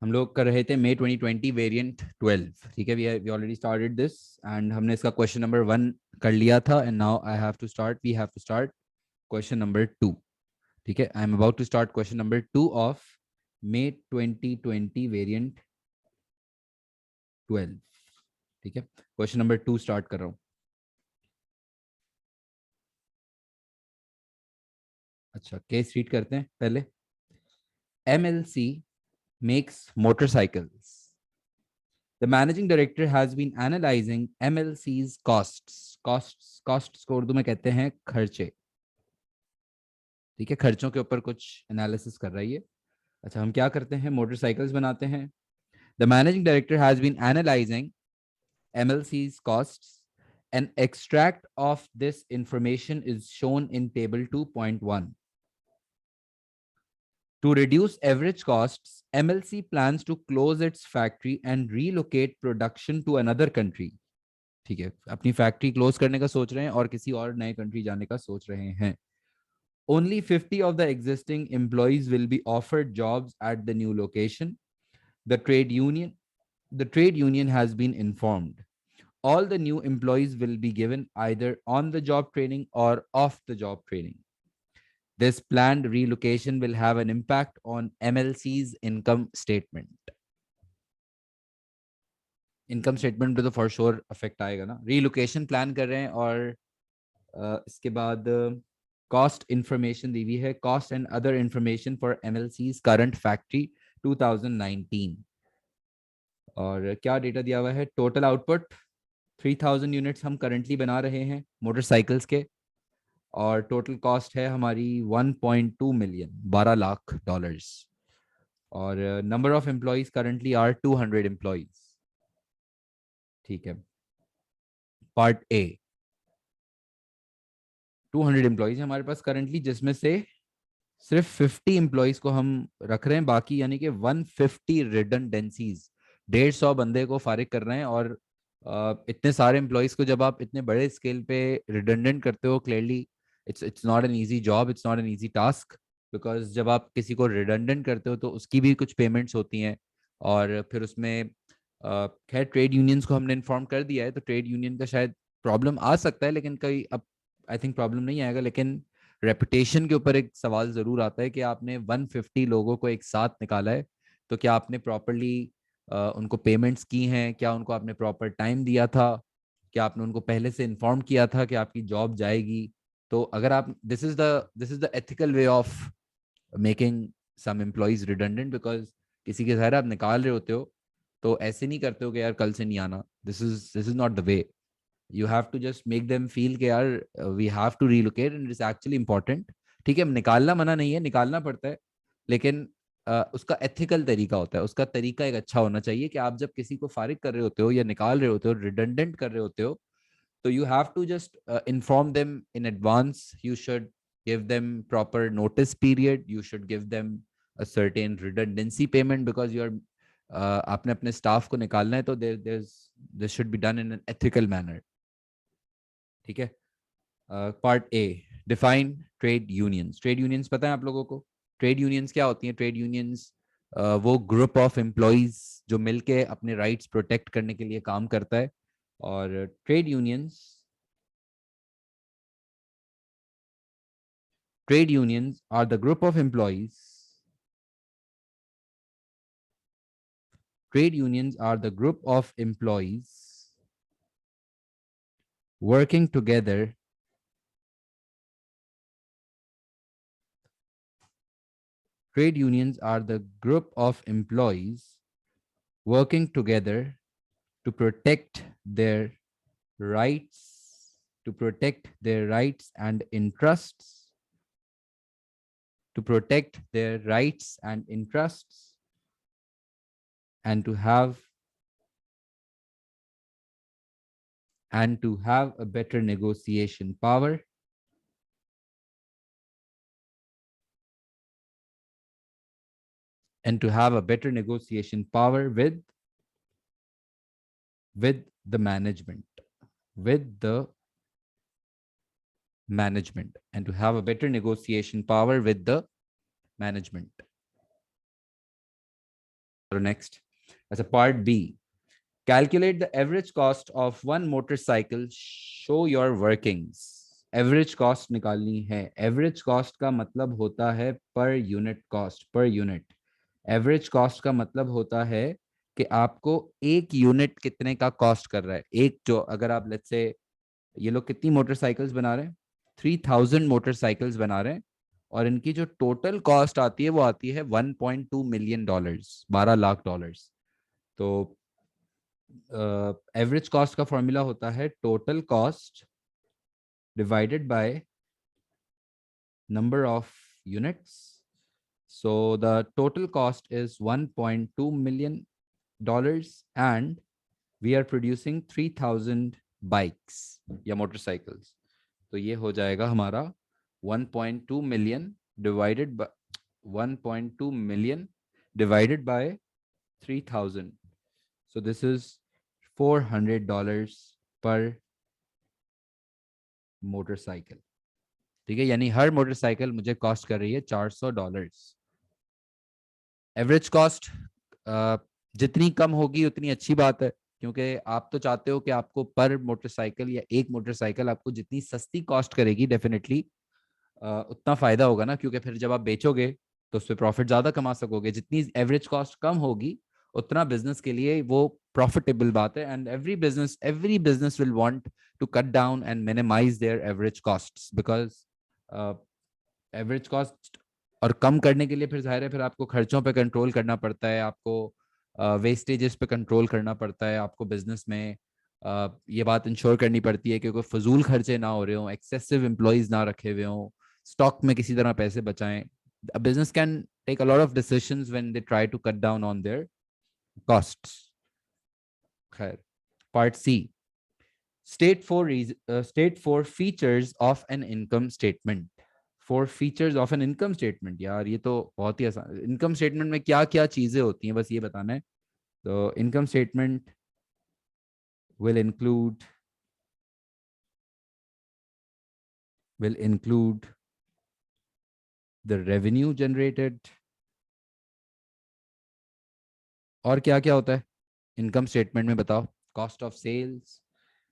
हम लोग कर रहे थे मई 2020 वेरिएंट 12। ठीक है, we already started this and हमने इसका क्वेश्चन नंबर 1 कर लिया था and now we have to start question number 2। ठीक है, I am about to start question number 2 of May 2020 variant 12। ठीक है, क्वेश्चन नंबर 2 स्टार्ट कर रहा हूँ। अच्छा, केस रीड करते हैं पहले। MLC makes motorcycles. The managing director has been analyzing MLC's costs. Costs को उर्दू में कहते हैं खर्चे। ठीक है, खर्चों के ऊपर कुछ एनालिसिस कर रही है। अच्छा, हम क्या करते हैं, मोटरसाइकिल्स बनाते हैं। The managing director has been analysing MLC's costs. An extract of this information is shown in table 2.1. To reduce average costs, MLC plans to close its factory and relocate production to another country. ठीक है, अपनी factory close करने का सोच रहे हैं और किसी और नए कंट्री जाने का सोच रहे हैं। Only 50 of the existing employees will be offered jobs at the new location. The trade union, the trade union has been informed. All the new employees will be given either on the job training or off the job training. This planned relocation will have an impact on MLC's income statement. Income statement पे तो for sure affect आएगा ना। Relocation plan कर रहे हैं और इसके बाद कॉस्ट इंफॉर्मेशन दी हुई है, cost and other information for MLC's current factory 2019। और क्या डेटा दिया हुआ है, टोटल आउटपुट 3000 यूनिट्स हम करंटली बना रहे हैं मोटरसाइकिल्स के, और टोटल कॉस्ट है हमारी 1.2 मिलियन, 12 लाख डॉलर्स। और number of employees currently are 200 employees. ठीक है, पार्ट ए, 200 एम्प्लॉयज हमारे पास करंटली, जिसमें से सिर्फ 50 एम्प्लॉयज को हम रख रहे हैं, बाकी यानी कि 150 रिडंडेंसीज, 150 बंदे को फारिग कर रहे हैं। और इतने सारे एम्प्लॉयज को जब आप इतने बड़े स्केल पे रिडंडेंट करते हो, clearly it's not an easy job, it's not an easy task. Because जब आप किसी को रिडंडेंट करते हो तो उसकी भी कुछ पेमेंट्स होती हैं, और फिर उसमें खैर ट्रेड यूनियंस को हमने इन्फॉर्म कर दिया है, तो ट्रेड यूनियन का शायद प्रॉब्लम आ सकता है, लेकिन कई अब आई थिंक प्रॉब्लम नहीं आएगा। लेकिन रेपुटेशन के ऊपर एक सवाल जरूर आता है कि आपने 150 लोगों को एक साथ निकाला है, तो क्या आपने प्रॉपरली उनको पेमेंट्स की हैं, क्या उनको आपने प्रॉपर टाइम दिया था, क्या आपने उनको पहले से इन्फॉर्म किया था कि आपकी जॉब जाएगी। तो अगर आप this is the ethical way of making some employees redundant, because किसी के घर आप निकाल रहे होते हो तो ऐसे नहीं करते हो कि यार कल से नहीं आना। This is not the way. You have to just make them feel कि यार we have to relocate and it's actually important। ठीक है, निकालना मना नहीं है, निकालना पड़ता है, लेकिन उसका एथिकल तरीका होता है, उसका तरीका एक अच्छा होना चाहिए कि आप जब किसी को फारिग कर रहे होते हो या निकाल रहे होते हो, रिडंडेंट कर रहे होते हो, तो you have to just inform them in advance. You should give them proper notice period, you should give them a certain redundancy payment, because you're आपने अपने स्टाफ को निकालना है, तो this should be done in an ethical manner। ठीक है, part A, define trade unions. Trade unions पता है आप लोगों को? ट्रेड यूनियंस क्या होती हैं? ट्रेड यूनियंस वो ग्रुप ऑफ एम्प्लॉयज जो मिलके अपने राइट्स प्रोटेक्ट करने के लिए काम करता है। और trade unions are the group of employees, trade unions are the group of employees working together trade unions are the group of employees working together to protect their rights, to protect their rights and interests, to protect their rights and interests, and to have a better negotiation power, and to have a better negotiation power with the management, with the management, and to have a better negotiation power with the management। Next, अच्छा part b, calculate the average cost of one motorcycle, show your workings. Average cost निकालनी है। Average cost का मतलब होता है per unit cost, per unit. Average cost का मतलब होता है कि आपको एक यूनिट कितने का कॉस्ट कर रहा है। एक जो, अगर आप लेट्स से, ये लोग कितनी मोटरसाइकिल्स बना रहे हैं, 3000 मोटरसाइकिल्स बना रहे हैं, और इनकी जो टोटल कॉस्ट आती है वो आती है 1.2 मिलियन डॉलर्स, 12 लाख डॉलर्स। तो एवरेज कॉस्ट का फॉर्मूला होता है total cost divided by number of units. So the total cost is 1.2 million dollars, and we are producing 3000 bikes या motorcycles. तो ये हो जाएगा हमारा 1.2 million divided by 1.2 million divided by 3000. So this is $400 per motorcycle. ठीक है, यानी हर motorcycle मुझे कॉस्ट कर रही है $400। एवरेज कॉस्ट जितनी कम होगी उतनी अच्छी बात है, क्योंकि आप तो चाहते हो कि आपको पर मोटरसाइकिल या एक मोटरसाइकिल आपको जितनी सस्ती कॉस्ट करेगी, डेफिनेटली उतना फायदा होगा ना, क्योंकि फिर जब आप बेचोगे तो उस पर प्रॉफिट ज्यादा कमा सकोगे। जितनी एवरेज कॉस्ट कम होगी उतना बिजनेस के लिए वो प्रॉफिटेबल बात है। And every business will want to cut down and minimise their average costs, because average cost और कम करने के लिए फिर जाहिर है फिर आपको खर्चों पे कंट्रोल करना पड़ता है, आपको वेस्टेजेस पे कंट्रोल करना पड़ता है, आपको बिजनेस में ये बात इंश्योर करनी पड़ती है कि कोई फजूल खर्चे ना हो रहे हो, एक्सेसिव एम्प्लॉयज ना रखे हुए हों, स्टॉक में किसी तरह पैसे बचाएं। A business can take a lot of decisions when they try to cut down on their costs. खैर, part C, state four features of an income statement. Four features of an income statement. यार ये तो बहुत ही आसान, income statement में क्या क्या चीजें होती हैं बस ये बताना है। तो income statement will include the revenue generated। और क्या क्या होता है इनकम स्टेटमेंट में बताओ? Cost of sales,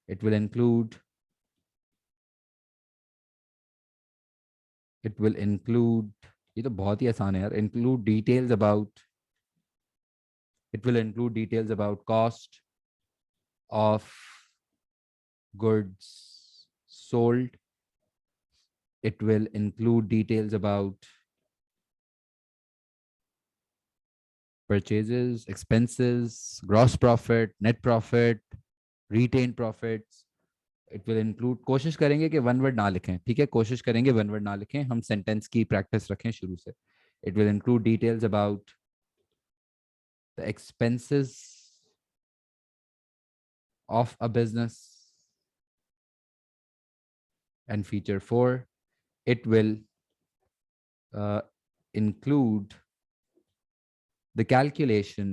it will include ये तो बहुत ही आसान है यार। Include details about It will include details about cost of goods sold. It will include details about purchases, expenses, gross profit, net profit, retained profits. It will include, कोशिश करेंगे कि वन वर्ड ना लिखें, ठीक है, कोशिश करेंगे वन वर्ड ना लिखें, हम सेंटेंस की प्रैक्टिस रखें शुरू से। It will include details about the expenses of a business. And feature 4, it will include the calculation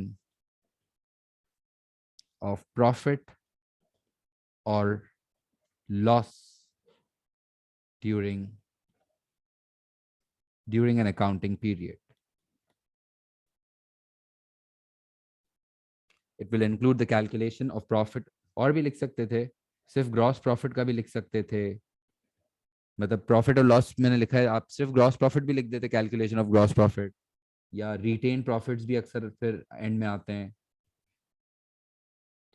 of profit or loss during an accounting period. It will include the calculation of profit, और भी लिख सकते थे, सिर्फ gross profit का भी लिख सकते थे, मतलब प्रॉफिट और लॉस मैंने लिखा है, आप सिर्फ ग्रॉस प्रॉफिट भी लिख देते, कैलकुलेशन ऑफ ग्रॉस प्रॉफिट, या रिटेन प्रॉफिट्स भी अक्सर फिर एंड में आते हैं,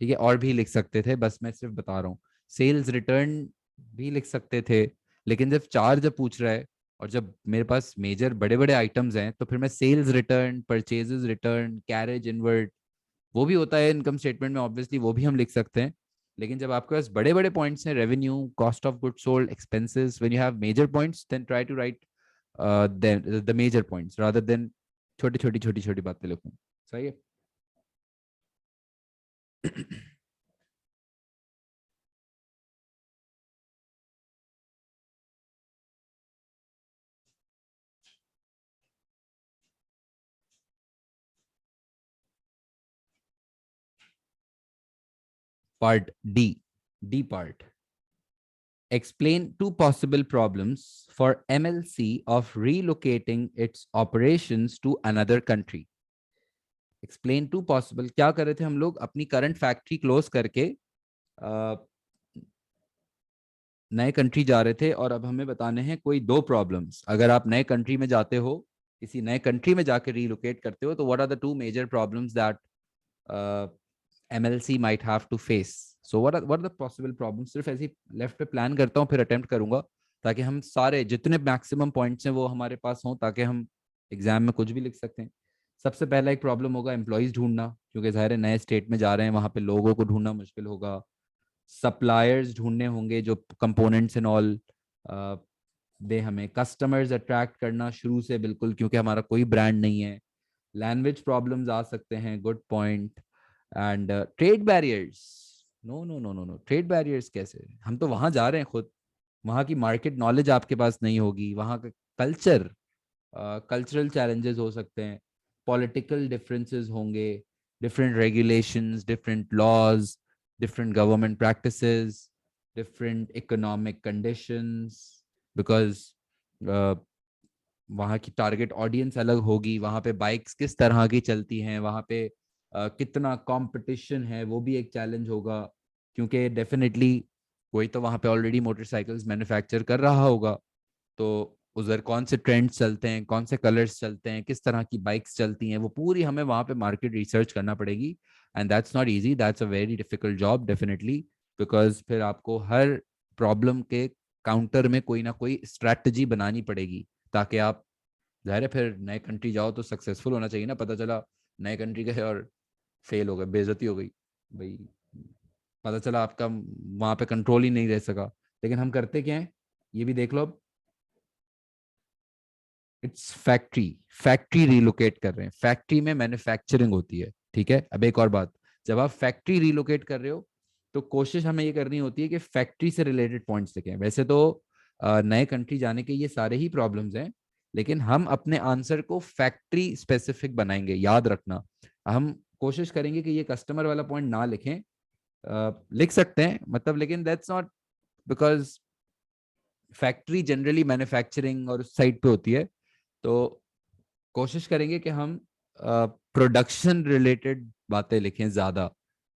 ठीक है, और भी लिख सकते थे, बस मैं सिर्फ बता रहा हूँ। सेल्स रिटर्न भी लिख सकते थे, लेकिन जब पूछ रहा है और जब मेरे पास मेजर बड़े बड़े आइटम्स हैं तो फिर मैं sales return, purchases return, carriage inward, वो भी होता है इनकम स्टेटमेंट में, ऑब्वियसली वो भी हम लिख सकते हैं। लेकिन जब आपके पास बड़े बड़े पॉइंट्स हैं, revenue, cost of good sold, expenses, when you have major points then try to write the major points rather than छोटी छोटी बातें लिखूं। सही है। Part D, D part. Explain two possible problems for MLC of relocating its operations to another country. Explain two possible, क्या कर रहे थे हम लोग, अपनी करंट फैक्ट्री क्लोज करके नए कंट्री जा रहे थे, और अब हमें बताने हैं कोई दो प्रॉब्लम्स। अगर आप नए कंट्री में जाते हो, किसी नए कंट्री में जाकर रीलोकेट करते हो, तो what are the two major problems that MLC might have to face. So what are the possible problems? सिर्फ ऐसे लेफ्ट पे प्लान करता हूँ, फिर अटेम्प्ट करूंगा, ताकि हम सारे जितने मैक्सिमम पॉइंट्स हैं वो हमारे पास हों, ताकि हम एग्जाम में कुछ भी लिख सकते हैं। सबसे पहला एक प्रॉब्लम होगा एम्प्लॉयज ढूंढना, क्योंकि जाहिर है नए स्टेट में जा रहे हैं, वहां पे लोगों को ढूंढना मुश्किल होगा। सप्लायर्स ढूंढने होंगे जो कंपोनेंट्स एंड ऑल दे हमें। कस्टमर्स अट्रैक्ट करना शुरू से बिल्कुल, क्योंकि हमारा कोई ब्रांड नहीं है। लैंग्वेज प्रॉब्लम्स आ सकते हैं, good point. And trade barriers, no no no no no, trade barriers कैसे, हम तो वहां जा रहे हैं खुद, वहां की मार्केट नॉलेज आपके पास नहीं होगी, वहां का कल्चर, कल्चरल चैलेंजेस हो सकते हैं, पॉलिटिकल डिफरेंसेस होंगे, different regulations, different laws, different government practices, different economic conditions, because वहाँ की टारगेट ऑडियंस अलग होगी, वहाँ पे बाइक्स किस तरह की चलती हैं, वहाँ पे कितना कंपटीशन है, वो भी एक चैलेंज होगा, क्योंकि डेफिनेटली कोई तो वहाँ पे ऑलरेडी मोटरसाइकिल्स मैन्युफैक्चर कर रहा होगा, तो उधर कौन से ट्रेंड्स चलते हैं, कौन से कलर्स चलते हैं, किस तरह की बाइक्स चलती हैं, वो पूरी हमें वहाँ पे मार्केट रिसर्च करना पड़ेगी। And that's not easy, that's a very difficult job definitely, because फिर आपको हर प्रॉब्लम के काउंटर में कोई ना कोई स्ट्रैटेजी बनानी पड़ेगी, ताकि आप, जाहिर है फिर नए कंट्री जाओ तो सक्सेसफुल होना चाहिए ना। पता चला नए कंट्री गए और फेल हो गए, बेइज्जती हो गई भाई, पता चला आपका वहां पे कंट्रोल ही नहीं रह सका। लेकिन हम करते क्या है, ये भी देख लो अब, इट्स फैक्ट्री, फैक्ट्री रिलोकेट कर रहे हैं, फैक्ट्री में मैन्युफैक्चरिंग होती है, ठीक है। अब एक और बात, जब आप फैक्ट्री रिलोकेट कर रहे हो, तो कोशिश हमें ये करनी होती है कि फैक्ट्री से रिलेटेड पॉइंट्स लिखें। वैसे तो नए कंट्री जाने के ये सारे ही प्रॉब्लम्स हैं, लेकिन हम अपने आंसर को फैक्ट्री स्पेसिफिक बनाएंगे, याद रखना। हम कोशिश करेंगे कि ये कस्टमर वाला पॉइंट ना लिखें, लिख सकते हैं मतलब, लेकिन that's not, because factory generally manufacturing और उस साइड पे होती है, तो कोशिश करेंगे कि हम प्रोडक्शन रिलेटेड बातें लिखें ज्यादा,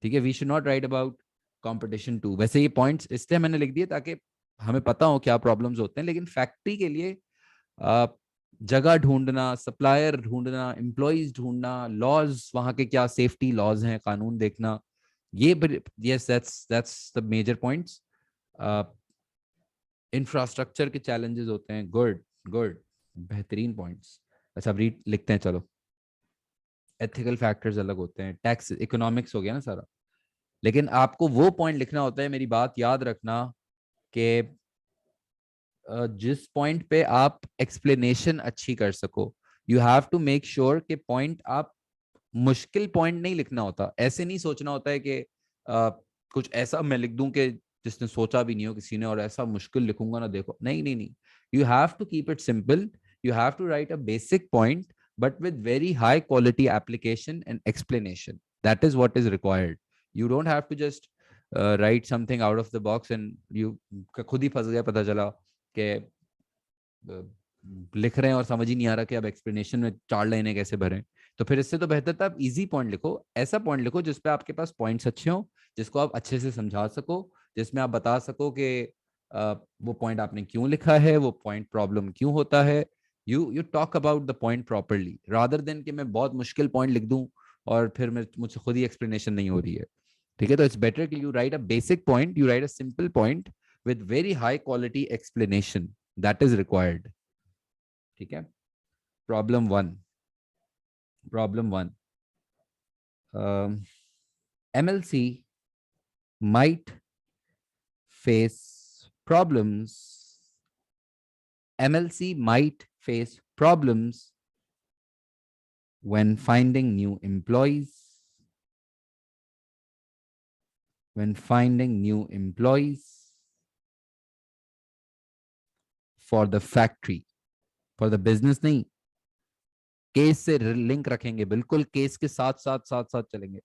ठीक है। We should not write about competition too. वैसे ये पॉइंट्स इसलिए मैंने लिख दिए ताकि हमें पता हो क्या प्रॉब्लम्स होते हैं, लेकिन फैक्ट्री के लिए अ, जगह ढूंढना, सप्लायर ढूंढना, एम्प्लॉयज ढूंढना, लॉज वहां के क्या सेफ्टी लॉज हैं, कानून देखना, ये, yes that's the major points. Infrastructure के चैलेंजेस होते हैं, गुड गुड, बेहतरीन पॉइंट्स। अच्छा अब रीड लिखते हैं चलो। एथिकल फैक्टर्स अलग होते हैं, टैक्स, इकोनॉमिक्स हो गया ना सारा, लेकिन आपको वो पॉइंट लिखना होता है, मेरी बात याद रखना, कि जिस पॉइंट पे आप एक्सप्लेनेशन अच्छी कर सको। You have to make sure कि पॉइंट आप, मुश्किल पॉइंट नहीं लिखना होता, ऐसे नहीं सोचना होता है कि कुछ ऐसा मैं लिख दूं कि जिसने सोचा भी नहीं हो किसी ने, और ऐसा मुश्किल लिखूंगा ना देखो, नहीं नहीं नहीं। You have to keep it simple, you have to write a basic point, but with very high quality application and explanation. That is what is required. You don't have to just write something out of the box and you खुद ही फंस गया, पता चला कि लिख रहे हैं और समझ ही नहीं आ रहा कि अब एक्सप्लेनेशन में 4 लाइनें कैसे भरें। तो फिर इससे तो बेहतर था आप इजी पॉइंट लिखो, ऐसा पॉइंट लिखो जिसपे आपके पास पॉइंट्स अच्छे हो, जिसको आप अच्छे से समझा सको, जिसमें आप बता सको कि वो पॉइंट आपने क्यों लिखा है, वो पॉइंट प्रॉब्लम क्यों होता है। You talk about the point properly, rather than कि मैं बहुत मुश्किल पॉइंट लिख दूं और फिर मुझसे खुद ही एक्सप्लेनेशन नहीं हो रही है, ठीक है। तो इट्स बेटर कि you right a basic point, you right a simple point with very high quality explanation, that is required, ठीक है। Problem 1, problem 1, MLC might face problems, MLC might face problems when finding new employees, when finding new employees for the factory, for the business नहीं, case से link रखेंगे, बिल्कुल case के साथ साथ साथ साथ चलेंगे,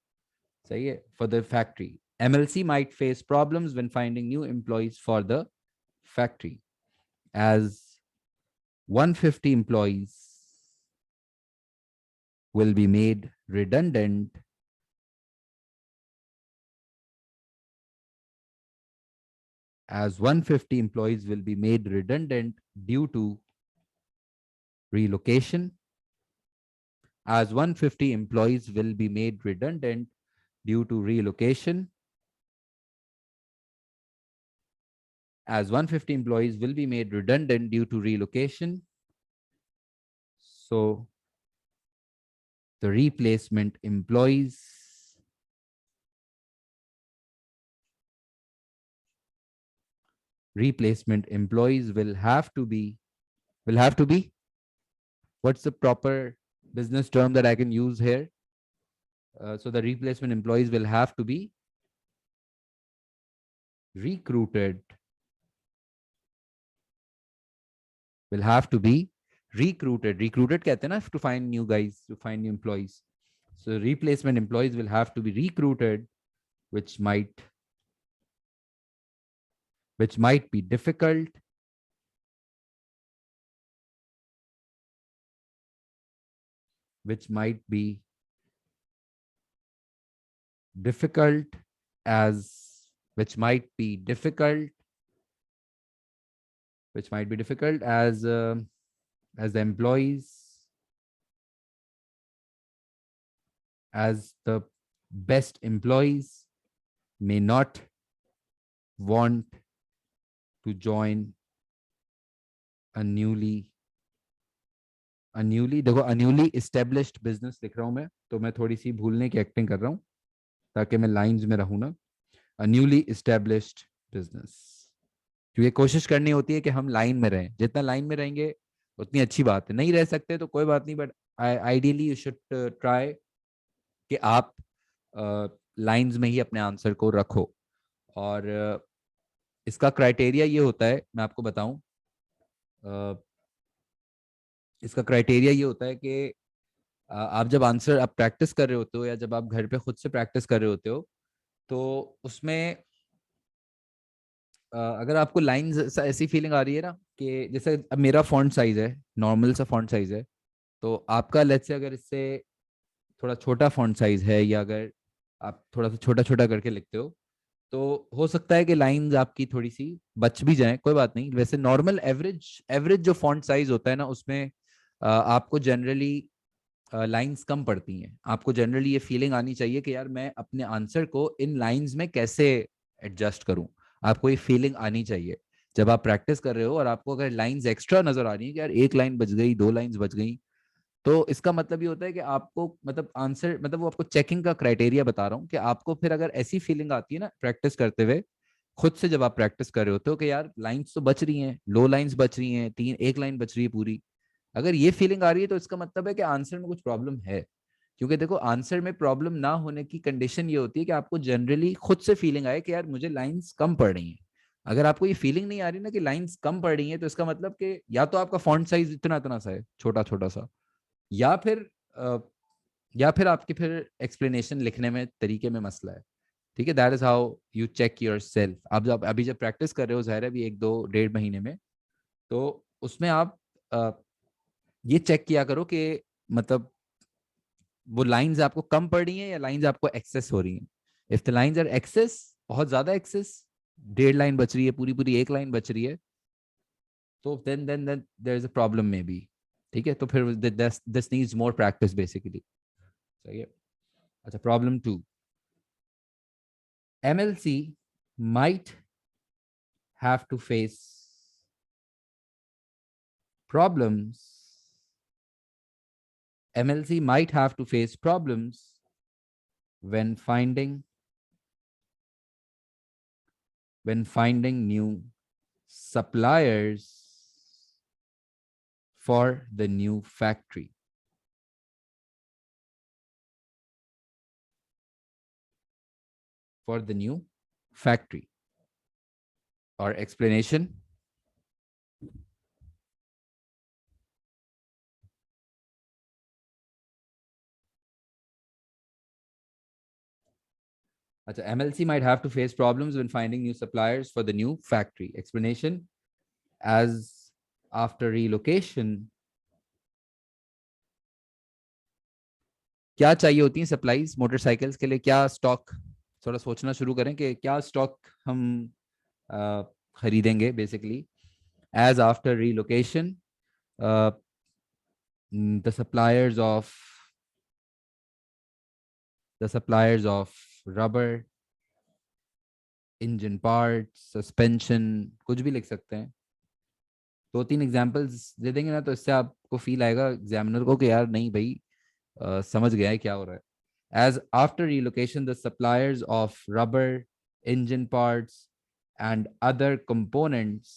सही है। For the factory, MLC might face problems when finding new employees for the factory, as 150 employees will be made redundant as 150 employees will be made redundant due to relocation, as 150 employees will be made redundant due to relocation, as 150 employees will be made redundant due to relocation. So the replacement employees will have to be, what's the proper business term that I can use here? So the replacement employees will have to be recruited, recruited कहते हैं ना, to find new guys, to find new employees. So replacement employees will have to be recruited, which might be difficult, which might be difficult as which might be difficult as the employees, as the best employees may not want to join a newly देखो newly established business लिख रहा हूं मैं, तो मैं थोड़ी सी भूलने की एक्टिंग कर रहा हूं ताकि मैं लाइंस में रहूं ना। अ न्यूली एस्टेब्लिश्ड बिजनेस, क्योंकि कोशिश करनी होती है कि हम लाइन में रहें, जितना लाइन में रहेंगे उतनी अच्छी बात है। नहीं रह सकते तो कोई बात नहीं, but ideally you should try कि आप लाइंस में ही अपने आंसर को रखो। और इसका क्राइटेरिया ये होता है, मैं आपको बताऊं, इसका क्राइटेरिया ये होता है कि आप जब आंसर आप प्रैक्टिस कर रहे होते हो या जब आप घर पे खुद से प्रैक्टिस कर रहे होते हो, तो उसमें अगर आपको लाइंस ऐसी फीलिंग आ रही है ना कि जैसे अब मेरा फॉन्ट साइज है, नॉर्मल सा फॉन्ट साइज है, तो आपका लेट्स से अगर इससे थोड़ा छोटा फॉन्ट साइज है, या अगर आप थोड़ा सा छोटा छोटा करके लिखते हो, तो हो सकता है कि लाइंस आपकी थोड़ी सी बच भी जाएं, कोई बात नहीं। वैसे नॉर्मल एवरेज एवरेज जो फॉन्ट साइज होता है ना, उसमें आपको जनरली लाइंस कम पड़ती हैं। आपको जनरली ये फीलिंग आनी चाहिए कि यार मैं अपने आंसर को इन लाइंस में कैसे एडजस्ट करूं। आपको ये फीलिंग आनी चाहिए जब आप प्रैक्टिस कर रहे हो, और आपको अगर लाइंस एक्स्ट्रा नजर आ रही है कि यार एक लाइन बच गई, दो लाइंस बच गई, तो इसका मतलब ये होता है कि आपको मतलब आंसर मतलब वो आपको चेकिंग का क्राइटेरिया बता रहा हूँ कि आपको फिर अगर ऐसी फीलिंग आती है ना प्रैक्टिस करते हुए, खुद से जब आप प्रैक्टिस कर रहे होते हो कि यार लाइंस तो बच रही हैं, लो लाइंस बच रही हैं, एक लाइन बच रही है पूरी, अगर ये फीलिंग आ रही है तो इसका मतलब है कि आंसर में कुछ प्रॉब्लम है। क्योंकि देखो आंसर में प्रॉब्लम ना होने की कंडीशन ये होती है कि आपको जनरली खुद से फीलिंग आए कि यार मुझे लाइंस कम पड़ रही हैं। अगर आपको ये फीलिंग नहीं आ रही ना कि लाइंस कम पड़ रही हैं, तो इसका मतलब कि या तो आपका फॉन्ट साइज इतना इतना सा है, छोटा छोटा सा, या फिर अ, या फिर आपकी फिर एक्सप्लेनेशन लिखने में तरीके में मसला है। ठीक है, that is how you check yourself. आप जब अभी जब प्रैक्टिस कर रहे हो, जाहिर है अभी एक दो डेढ़ महीने में, तो उसमें आप ये चेक किया करो कि मतलब वो लाइंस आपको कम पड़ रही हैं या लाइंस आपको एक्सेस हो रही हैं। If the lines are excess, बहुत ज्यादा एक्सेस, डेढ़ लाइन बच रही है, पूरी पूरी एक लाइन बच रही है, तो then there is a problem maybe. ठीक है, तो फिर this needs more practice basically. सही है। अच्छा, problem 2, MLC might have to face problems. MLC might have to face problems when finding new suppliers for the new factory. For the new factory. Or explanation. MLC might have to face problems when finding new suppliers for the new factory. Explanation: as after relocation, क्या चाहिए होती है supplies motorcycles के लिए, क्या stock, थोड़ा सोचना शुरू करें कि क्या स्टॉक हम खरीदेंगे basically as after relocation. The suppliers of the suppliers of rubber, engine parts, suspension, कुछ भी लिख सकते हैं. दो तीन एग्जांपल्स दे देंगे ना तो इससे आपको फील आएगा एग्जामिनर को कि यार नहीं भाई समझ गया है क्या हो रहा है. As after relocation, the suppliers of rubber, engine parts, and other components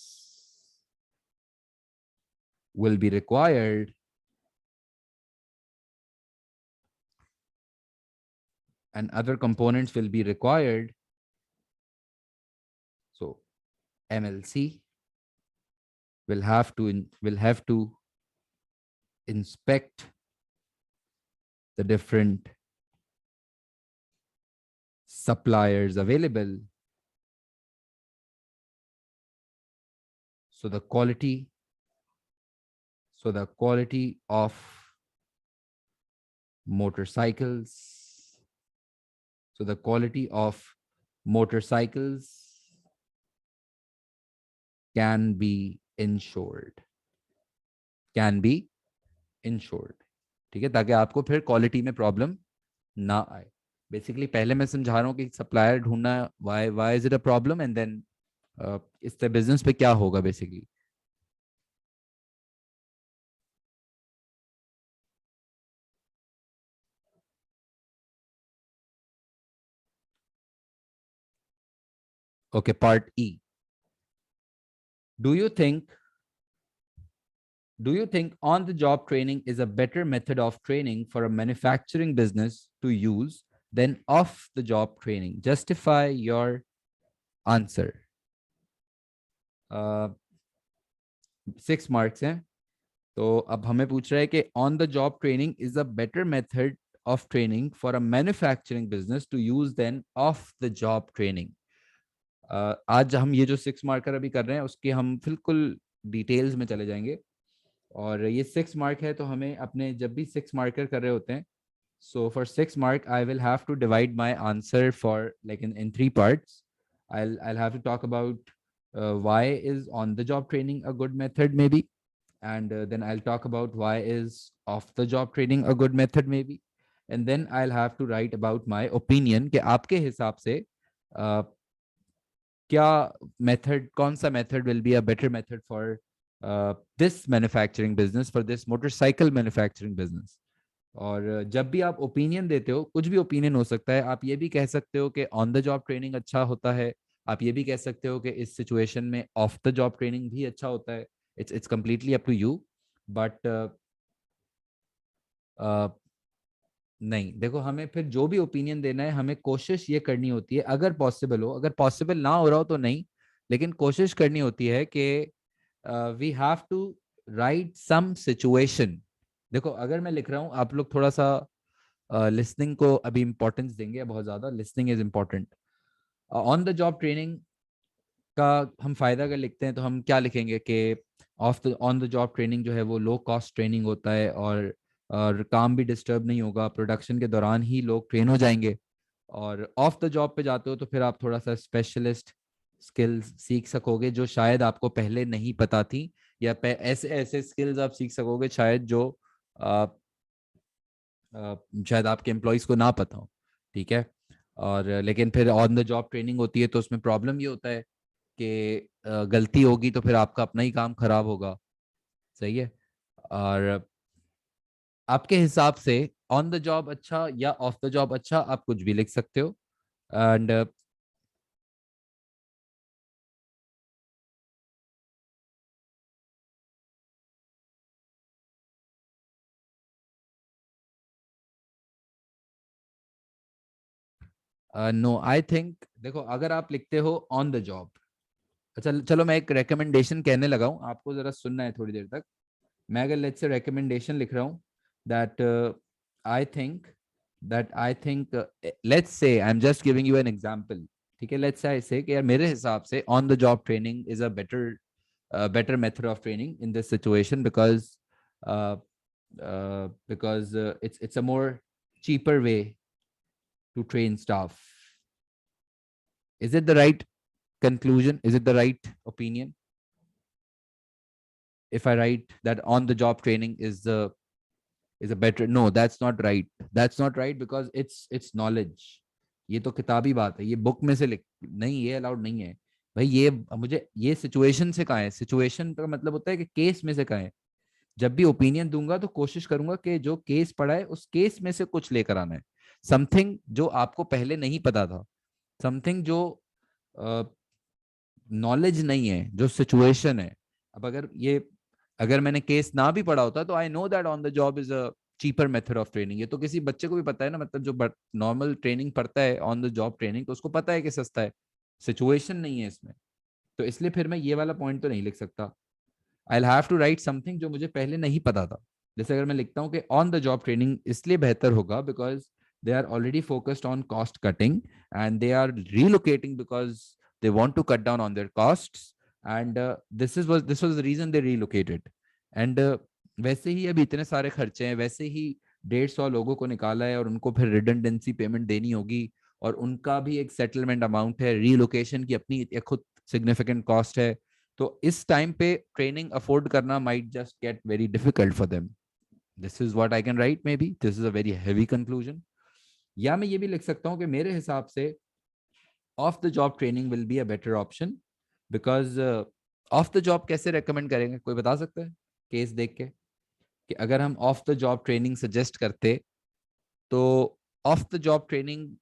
will be required, and other components will be required. So MLC will have to inspect the different suppliers available. So the quality, of motorcycles, so the quality of motorcycles can be ensured. Can be ensured. ठीक है, ताकि आपको फिर quality में problem ना आए. Basically पहले मैं समझा रहा हूँ कि सप्लायर ढूंढना, why is it a problem, and then इससे बिजनेस पे क्या होगा basically. Okay, part E. Do you think Do you think on the job training is a better method of training for a manufacturing business to use than off the job training? Justify your answer. 6 marks हैं. तो अब हमें पूछ रहा है कि on the job training is a better method of training for a manufacturing business to use than off the job training. आज हम ये जो 6 मार्कर अभी कर रहे हैं उसके हम बिल्कुल डिटेल्स में चले जाएंगे. और ये 6 मार्क है तो हमें अपने जब भी 6 मार्कर कर रहे होते हैं, so for 6 mark I will have to divide my answer for like in 3 parts. I'll have to talk about why is on the job training a good method maybe, and then I'll talk about why is off the job training a good method maybe, and then I'll have to write about my opinion कि आपके हिसाब से uh, क्या method, कौन सा method will be a better method for this manufacturing business, for this motorcycle manufacturing business. और जब भी आप ओपिनियन देते हो, कुछ भी ओपिनियन हो सकता है. आप ये भी कह सकते हो कि ऑन द जॉब ट्रेनिंग अच्छा होता है. आप ये भी कह सकते हो कि इस सिचुएशन में ऑफ द जॉब ट्रेनिंग भी अच्छा होता है. It's completely up to you. But नहीं, देखो हमें फिर जो भी ओपिनियन देना है हमें कोशिश ये करनी होती है, अगर पॉसिबल हो, अगर पॉसिबल ना हो रहा हो तो नहीं, लेकिन कोशिश करनी होती है कि we have to write some situation. देखो अगर मैं लिख रहा हूँ, आप लोग थोड़ा सा लिसनिंग को अभी इंपॉर्टेंस देंगे बहुत ज्यादा. Listening is important. On the job training का हम फायदा अगर लिखते हैं तो हम क्या लिखेंगे कि ऑन द जॉब ट्रेनिंग जो है वो लो कॉस्ट ट्रेनिंग होता है, और काम भी डिस्टर्ब नहीं होगा, प्रोडक्शन के दौरान ही लोग ट्रेन हो जाएंगे. और ऑफ द जॉब पे जाते हो तो फिर आप थोड़ा सा स्पेशलिस्ट स्किल्स सीख सकोगे जो शायद आपको पहले नहीं पता थी, या ऐसे ऐसे स्किल्स आप सीख सकोगे शायद जो आ, शायद आपके एम्प्लॉयज को ना पता हो. ठीक है. और लेकिन फिर ऑन द जॉब ट्रेनिंग होती है तो उसमें प्रॉब्लम ये होता है कि गलती होगी तो फिर आपका अपना ही काम खराब होगा. सही है. और आपके हिसाब से ऑन द जॉब अच्छा या ऑफ द जॉब अच्छा, आप कुछ भी लिख सकते हो. एंड नो, आई थिंक देखो अगर आप लिखते हो ऑन द जॉब, अच्छा चलो मैं एक रिकमेंडेशन कहने लगा हूँ, आपको जरा सुनना है थोड़ी देर तक. मैं अगर लेट्स से रिकमेंडेशन लिख रहा हूँ that I think I think let's say I am just giving you an example. ठीक है, लेट्स से आई से कि यार मेरे हिसाब से on the job training is a better method of training in this situation because it's a more cheaper way to train staff. Is it the right conclusion? Is it the right opinion? If I write that on the job training is a better, no, that's not right. That's not right because it's knowledge. ये तो किताबी बात है, ये book में से लिख नहीं, ये अलाउड नहीं है भाई। ये मुझे ये सिचुएशन से कहा है, सिचुएशन का मतलब होता है कि केस में से कहा है। जब भी ओपिनियन दूंगा तो कोशिश करूंगा कि जो केस पढ़ा है उस केस में से कुछ लेकर आना है, समथिंग जो आपको पहले नहीं पता था, समथिंग जो नॉलेज नहीं है, जो सिचुएशन है। अब अगर मैंने केस ना भी पढ़ा होता तो I know that on the job is a cheaper method of training. ये तो किसी बच्चे को भी पता है ना, मतलब जो नॉर्मल ट्रेनिंग पढ़ता है ऑन द जॉब ट्रेनिंग तो उसको पता है कि सस्ता है, सिचुएशन नहीं है इसमें। तो इसलिए फिर मैं ये वाला पॉइंट तो नहीं लिख सकता। I have to write something जो मुझे पहले नहीं पता था। जैसे अगर मैं लिखता हूँ कि ऑन द जॉब ट्रेनिंग इसलिए बेहतर होगा because they are already focused on cost cutting and they are relocating because they want to cut down on their costs and this was the reason they relocated and वैसे ही अभी इतने सारे खर्चे हैं, वैसे ही 150 लोगों को निकाला है और उनको फिर रिडंडेंसी पेमेंट देनी होगी और उनका भी एक सेटलमेंट अमाउंट है, रीलोकेशन की अपनी एक खुद सिग्निफिकेंट कॉस्ट है। तो इस टाइम पे ट्रेनिंग अफोर्ड करना might just get very difficult for them. This is what I can write, may be this is a very heavy conclusion. या मैं ये भी लिख सकता हूँ कि मेरे हिसाब से of the job training will be a better option because of the job कैसे रेकमेंड करेंगे, कोई बता सकता है केस देख के कि अगर हम of the job training suggest करते तो of the job training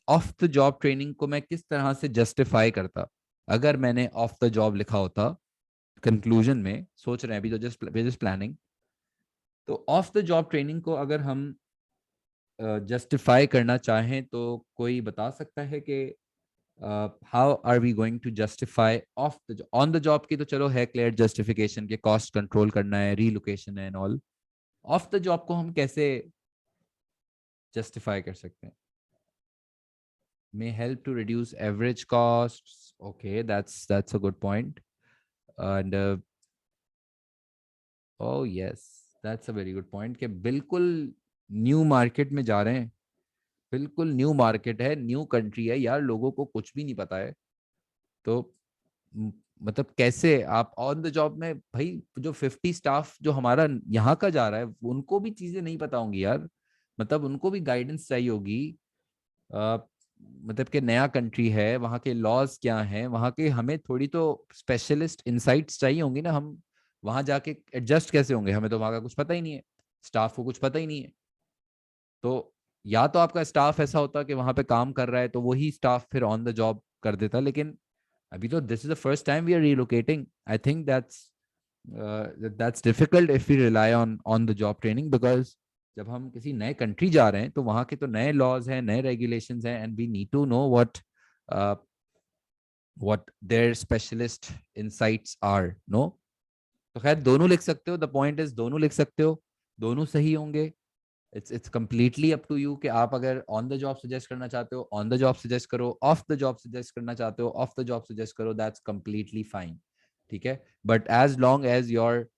of the job training को मैं किस तरह से जस्टिफाई करता। अगर मैंने ऑफ द जॉब लिखा होता कंक्लूजन में, सोच रहे हैं अभी तो जस्ट प्लानिंग, तो ऑफ द जॉब ट्रेनिंग को अगर हम जस्टिफाई करना चाहें तो कोई बता सकता है कि how are we going to justify off the on the job की तो चलो है क्लियर जस्टिफिकेशन के कॉस्ट कंट्रोल करना है, रीलोकेशन है and all. Off the job को हम कैसे जस्टिफाई कर सकते हैं? may help to reduce average costs. Okay, that's a good point. And oh yes, that's a very good point कि बिल्कुल न्यू मार्केट में जा रहे हैं, बिल्कुल न्यू मार्केट है, न्यू कंट्री है यार, लोगों को कुछ भी नहीं पता है। तो म- मतलब कैसे आप ऑन द जॉब में भाई, जो 50 स्टाफ जो हमारा यहाँ का जा रहा है उनको भी चीजें नहीं पता होंगी यार, मतलब उनको भी गाइडेंस चाहिए होगी। अ, मतलब कि नया कंट्री है, वहाँ के लॉज क्या हैं, वहाँ के हमें थोड़ी तो स्पेशलिस्ट इंसाइट्स चाहिए होंगी ना। हम वहाँ जाके एडजस्ट कैसे होंगे, हमें तो वहाँ का कुछ पता ही नहीं है, स्टाफ को कुछ पता ही नहीं है। तो या तो आपका स्टाफ ऐसा होता कि वहाँ पे काम कर रहा है तो वही स्टाफ फिर ऑन द जॉब कर देता, लेकिन अभी तो this is the first time we are relocating. I think that's difficult if we rely on the job training because जब हम किसी नए कंट्री जा रहे हैं तो वहाँ के तो नए लॉज हैं, नए रेगुलेशंस हैं and we need to know what their specialist insights are no. तो खैर दोनों लिख सकते हो, द पॉइंट इज दोनों लिख सकते हो, दोनों सही होंगे। It's completely up to you कि आप अगर ऑन द जॉब सजेस्ट करना चाहते हो ऑन द जॉब सजेस्ट करो, ऑफ द जॉब सजेस्ट करना चाहते हो ऑफ द जॉब सजेस्ट करो, दैट्स कंप्लीटली फाइन। ठीक है, but as long as your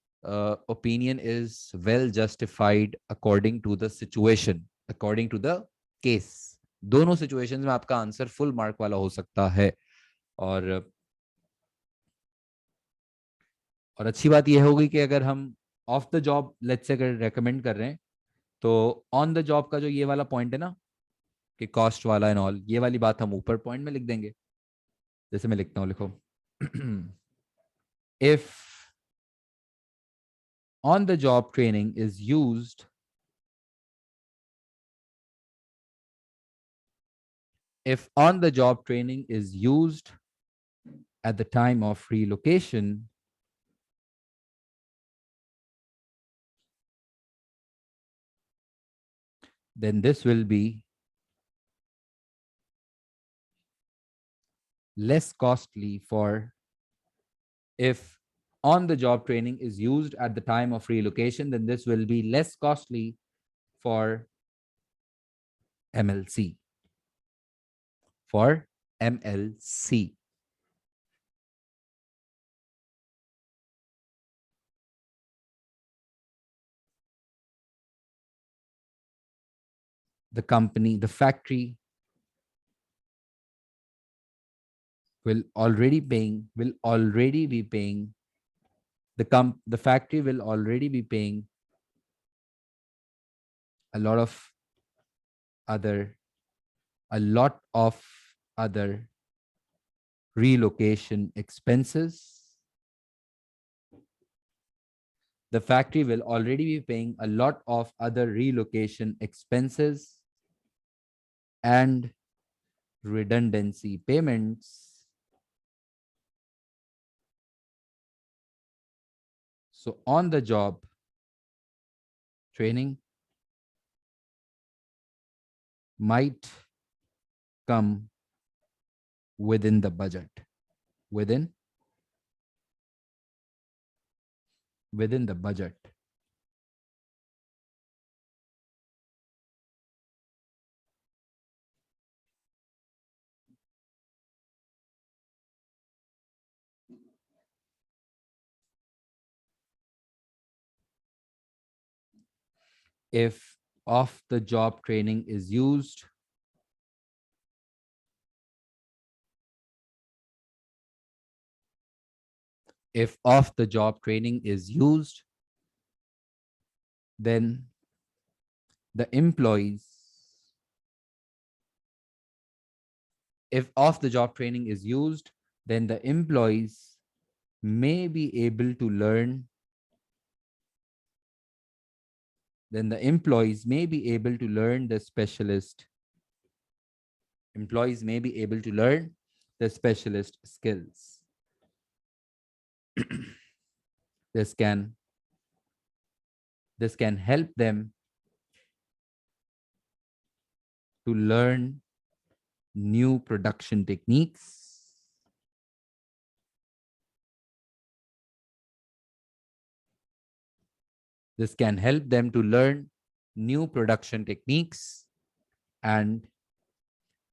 opinion is well justified according to the situation, according to the case, दोनों situations में आपका आंसर फुल मार्क वाला हो सकता है। और अच्छी बात यह होगी कि अगर हम of the job let's say अगर रेकमेंड कर रहे हैं तो ऑन द जॉब का जो ये वाला पॉइंट है ना कि कॉस्ट वाला एंड ऑल, ये वाली बात हम ऊपर पॉइंट में लिख देंगे। जैसे मैं लिखता हूँ, लिखो if on the job training is used, if on the job training is used at the time of relocation, then this will be less costly for, if on the job training is used at the time of relocation, then this will be less costly for MLC, for MLC. the company, the factory will already be paying, the factory will already be paying a lot of other a lot of other relocation expenses. The factory will already be paying a lot of other relocation expenses and redundancy payments. So on the job training might come within the budget, within the budget. If off the job training is used, if off the job training is used, then the employees, if off the job training is used, then the employees may be able to learn, then the employees may be able to learn the specialist, employees may be able to learn the specialist skills. This can help them to learn new production techniques. This can help them to learn new production techniques, and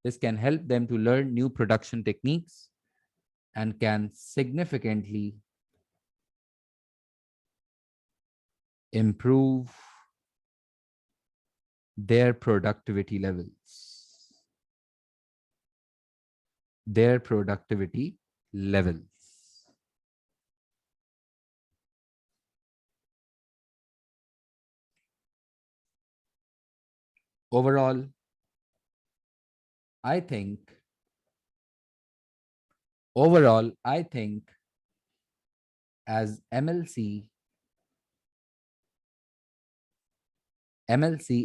this can help them to learn new production techniques and can significantly improve their productivity levels. Their productivity levels. Overall, I think as MLC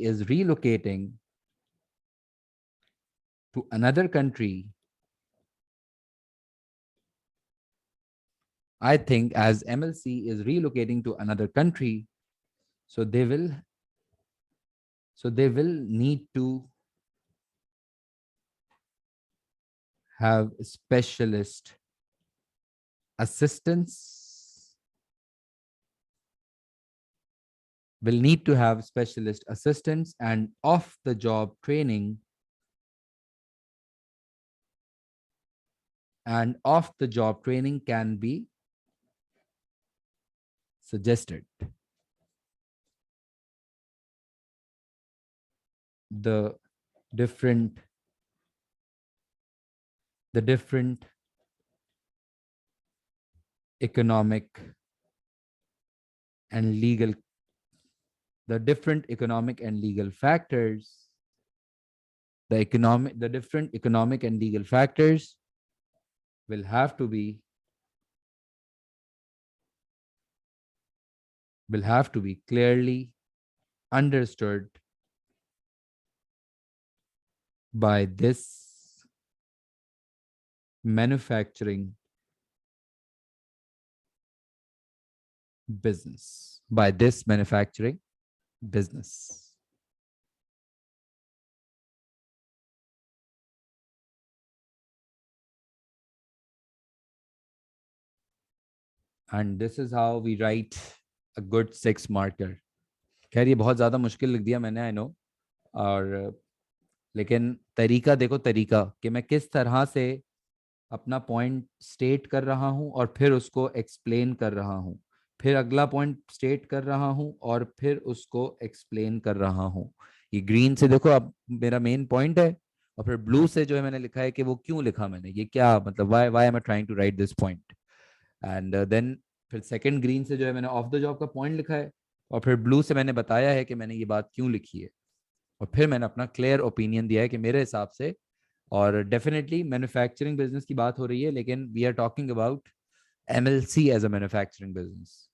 is relocating to another country, I think as MLC is relocating to another country, so they will need to have specialist assistance, will need to have specialist assistance, and off the job training can be suggested. The different economic and legal factors, the different economic and legal factors will have to be clearly understood by this manufacturing business. And this is how we write a good 6 marker. खैर ये बहुत ज़्यादा मुश्किल लिख दिया मैंने, I know, और लेकिन तरीका देखो, तरीका कि मैं किस तरह से अपना पॉइंट स्टेट कर रहा हूं और फिर उसको एक्सप्लेन कर रहा हूं, फिर अगला पॉइंट स्टेट कर रहा हूं और फिर उसको एक्सप्लेन कर रहा हूं। कि ग्रीन से देखो अब मेरा मेन पॉइंट है, और फिर ब्लू से जो है मैंने लिखा है कि वो क्यों लिखा मैंने, ये क्या मतलब, why why am I trying to write this point. And then फिर सेकंड ग्रीन से जो है मैंने ऑफ द जॉब का पॉइंट लिखा है, और फिर ब्लू से मैंने बताया है कि मैंने ये बात क्यों लिखी है, और फिर मैंने अपना क्लियर ओपिनियन दिया है कि मेरे हिसाब से, और डेफिनेटली मैन्युफैक्चरिंग बिजनेस की बात हो रही है, लेकिन we are talking about MLC as a manufacturing business.